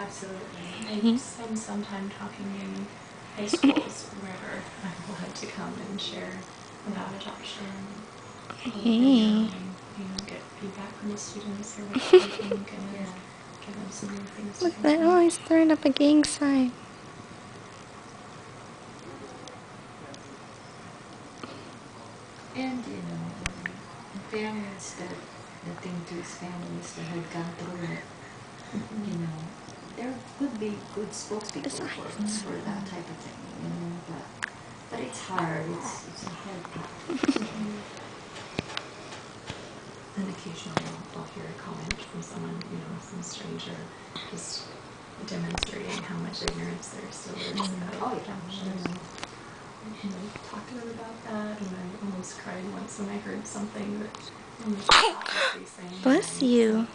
I spend some time talking in high schools where I'm allowed to come and share about adoption, and get feedback from the students, hear what they think, and give them some new things to Look at that. consider. Oh, he's throwing up a gang sign. And, in fairness, the thing to his families that had gone through it, there could be good spokespeople for that type of thing, but it's hard, it's a hard thing. And occasionally I'll hear a comment from someone, some stranger, just demonstrating how much ignorance there still is about adoption. And I talked to them about that, and I almost cried once when I heard something that almost obviously saying, Bless you.